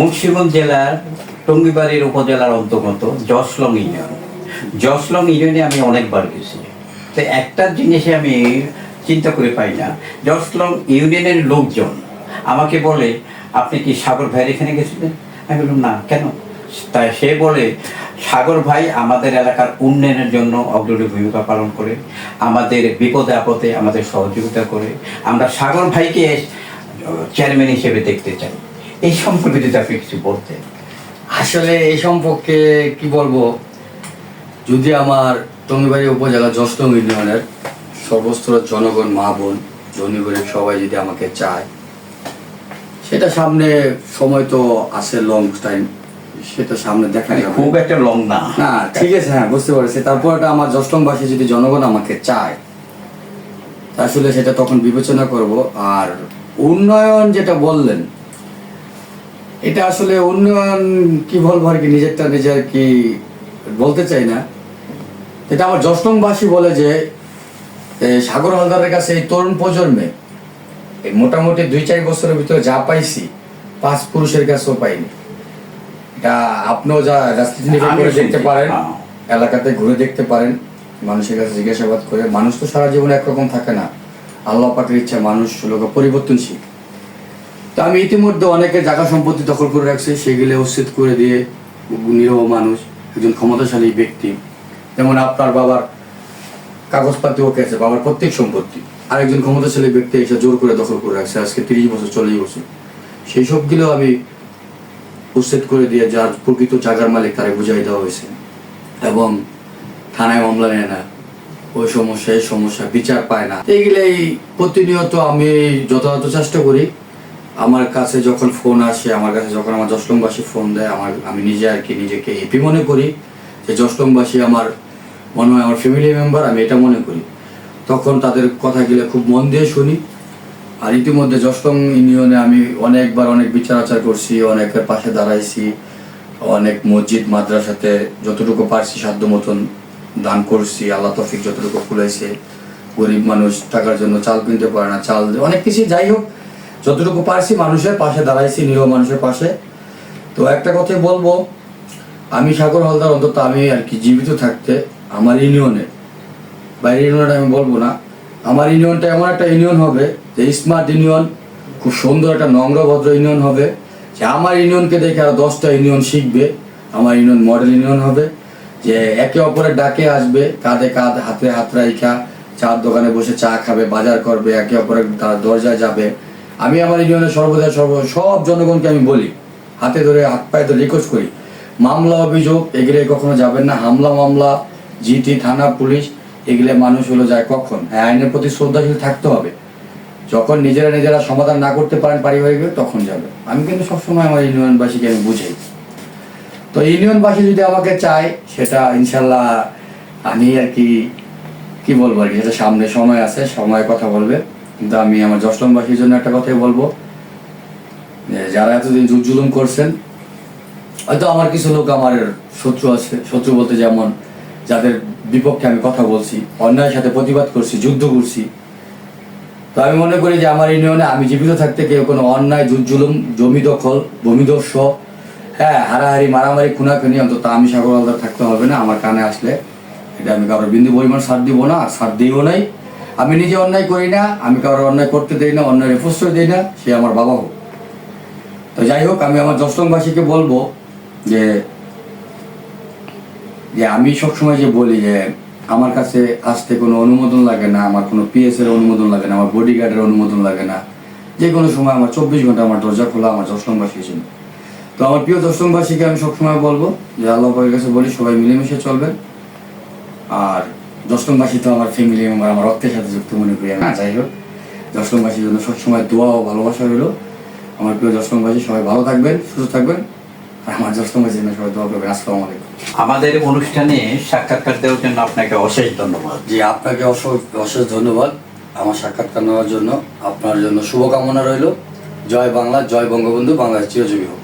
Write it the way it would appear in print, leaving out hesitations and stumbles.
মুন্সিগঞ্জ জেলার টঙ্গিবাড়ির উপজেলার অন্তর্গত জশলং ইউনিয়ন। জশলং ইউনিয়নে আমি অনেকবার গেছি। তো একটা জিনিসে আমি চিন্তা করে পাই না, জশলং ইউনিয়নের লোকজন আমাকে বলে, আপনি কি সাগর ভাইয়ের এখানে গেছিলেন? আমি বললাম না, কেন? তাই সে বলে, সাগর ভাই আমাদের এলাকার উন্নয়নের জন্য অগ্রণী ভূমিকা পালন করে, আমাদের বিপদে আপদে আমাদের সহযোগিতা করে। আমরা সাগর ভাইকে চেয়ারম্যান হিসেবে দেখতে চাই। এই সম্পর্কে যদি আপনি কিছু বলতেন। আসলে এই সম্পর্কে কি বলবো, যদি আমার টঙ্গিবাড়ি উপজেলা জশলং ইউনিয়নের সর্বস্তরের জনগণ, মা বোন, ধনী গরিব সবাই যদি আমাকে চায়, সেটা সামনে সময় তো আছে, লং টাইম, সেটা সামনে দেখা যাবে। খুব একটা লং না, না ঠিক আছে, হ্যাঁ বুঝতে পারছি। তারপর এটা আমার জশলংবাসী যদি জনগণ আমাকে চায়, আসলে সেটা তখন বিবেচনা করব। আর উন্নয়ন যেটা বললেন, এটা আসলে উন্নয়ন কি বলবো আর কি, নিজেরটা নিজের কি বলতে চাই না। এটা আমার জশলংবাসী বলে যে সাগর হালদারের কাছে এই তরুণ প্রজন্মে এই মোটামুটি 2-4 বছরের ভিতরে যা পাইছি, 5 পুরুষের কাছেও পাইনি। এটা আপনিও যা রাজনীতি করে দেখতে পারেন, এলাকাতে ঘুরে দেখতে পারেন, মানুষের কাছে জিজ্ঞাসাবাদ করে। মানুষ তো সারা জীবনে একরকম থাকে না, আল্লাহ পাকের ইচ্ছা মানুষ লোক পরিবর্তনশীল। তো আমি ইতিমধ্যে অনেকের জায়গা সম্পত্তি দখল করে রাখছি, সেগুলো উচ্ছেদ করে দিয়ে নিরহ মানুষ, একজন ক্ষমতাশালী ব্যক্তি, যেমন আপনার বাবার কাগজপাতি ওকে আছে, বাবার প্রত্যেক সম্পত্তি আরেকজন ক্ষমতাশালী ব্যক্তি এসে জোর করে দখল করে রাখছে আজকে 30 বছর 40 বছর। সেই সবগুলো আমি উচ্ছেদ করে দিয়ে যার প্রকৃত জায়গার মালিক তারে বুঝাই দেওয়া হয়েছে, এবং থানায় মামলা নেয় না, ওই সমস্যা এই সমস্যা বিচার পায় না। এইগুলাই প্রতিনিয়ত আমি যথাযথ চেষ্টা করি। আমার কাছে যখন ফোন আসে, আমার কাছে যখন আমার জশলংবাসী ফোন দেয়, আমি নিজে আর কি নিজেকে হ্যাপি মনে করি যে জশলংবাসী আমার মনে হয় আমার ফ্যামিলি মেম্বার, আমি এটা মনে করি। তখন তাদের কথাগুলো খুব মন দিয়ে শুনি। আর ইতিমধ্যে জশলং ইউনিয়নে আমি অনেকবার অনেক বিচার আচার করছি, অনেকের পাশে দাঁড়াইছি, অনেক মসজিদ মাদ্রাসাতে যতটুকু পারছি সাধ্য মতন দান করছি, আল্লাহ তৌফিক যতটুকু খুলাইছে। গরিব মানুষ টাকার জন্য চাল কিনতে পারে না, চাল অনেক কিছু, যাই হোক যতটুকু পারছি মানুষের পাশে দাঁড়াইছি, নিরহ মানুষের পাশে। তো একটা কথাই বলবো, আমি সাগর হালদার অন্তত আমি আর কি জীবিত থাকতে আমার ইউনিয়নে, বাইরের ইউনিয়নটা আমি বলবো না, আমার ইউনিয়নটা এমন একটা ইউনিয়ন হবে যে স্মার্ট ইউনিয়ন, খুব সুন্দর একটা নম্র ভদ্র ইউনিয়ন হবে, যে আমার ইউনিয়নকে দেখে আরো 10টা ইউনিয়ন শিখবে। আমার ইউনিয়ন মডেল ইউনিয়ন হবে, যে একে অপরের ডাকে আসবে, কাঁধে কাঁধ হাতে হাত রাইখা চার দোকানে বসে চা খাবে, বাজার করবে, একে অপরের দরজায় যাবে। আমি আমার ইউনিয়নের সর্বদা সব জনগণকে আমি বলি, হাতে ধরে হাত পায়ে ধরে রিকোয়েস্ট করি, মামলা অভিযোগ এগুলো কখনো যাবেন না। হামলা মামলা, জিটি, থানা, পুলিশ, এগুলো মানুষ হলো যায় কখন? হ্যাঁ, আইনের প্রতি শ্রদ্ধাশীল থাকতে হবে। যখন নিজেরা সমাধান না করতে পারেন পারিবারিক, তখন যাবে। আমি কিন্তু সবসময় আমার ইউনিয়নবাসীকে আমি বুঝাই। তো ইউনিয়নবাসী যদি আমাকে চায়, সেটা ইনশাল্লাহ আমি আর কি বলবো আর কি, সেটা সামনে সময় আছে, সময় কথা বলবে। কিন্তু আমি আমার জশলংবাসীর জন্য একটা কথাই বলবো, যারা এতদিন জুলুম করছেন, হয়তো আমার কিছু লোক আমার শত্রু আছে, শত্রু বলতে যেমন যাদের বিপক্ষে আমি কথা বলছি, অন্যায়ের সাথে প্রতিবাদ করছি, যুদ্ধ করছি। তো আমি মনে করি যে আমার ইউনিয়নে আমি জীবিত থাকতে কেউ কোনো অন্যায় জুলুম, জমি দখল, ভূমিদস্য, হ্যাঁ হারাহারি মারামারি খুনাখুনি, অন্তত আমি সাগর হালদার থাকতে হবে না। আমার কানে আসলে এটা আমি কারোর বিন্দু পরিমাণ ছাড় দিব না, আর ছাড় দিও নাই। আমি নিজে অন্যায় করি না, আমি কারোর অন্যায় করতে দেই না, অন্যায়ের প্রশ্রয় দিই না, সে আমার বাবা হোক। তো যাই হোক, আমি আমার জশলংবাসীকে বলবো যে আমি সবসময় যে বলি যে আমার কাছে আসতে কোনো অনুমোদন লাগে না, আমার কোনো পিএস এর অনুমোদন লাগে না, আমার বডিগার্ডের অনুমোদন লাগে না। যে কোনো সময় আমার 24 ঘন্টা আমার দরজা খোলা আমার জশলংবাসীর জন্য। তো আমার প্রিয় জশলংবাসীকে আমি সবসময় বলবো যে আল্লাহ পাকের কাছে বলি সবাই মিলেমিশে চলবেন। আর জশলংবাসী তো আমার ফ্যামিলি মেম্বার, আমার রক্তের সাথে যুক্ত মনে করি আমি। যাই হোক, জশলংবাসীর জন্য সবসময় দোয়া ও ভালোবাসা রইল। আমার প্রিয় জশলংবাসী সবাই ভালো থাকবেন, সুস্থ থাকবেন, আর আমার জশলংবাসীর জন্য সবাই দোয়া করবেন। আসসালামু আলাইকুম। আমাদের অনুষ্ঠানে সাক্ষাৎকার দেওয়ার জন্য আপনাকে অশেষ ধন্যবাদ। জি, আপনাকে অশেষ ধন্যবাদ আমার সাক্ষাৎকার নেওয়ার জন্য। আপনার জন্য শুভকামনা রইল। জয় বাংলা, জয় বঙ্গবন্ধু, বাংলাদেশ চিরজীবী হোক।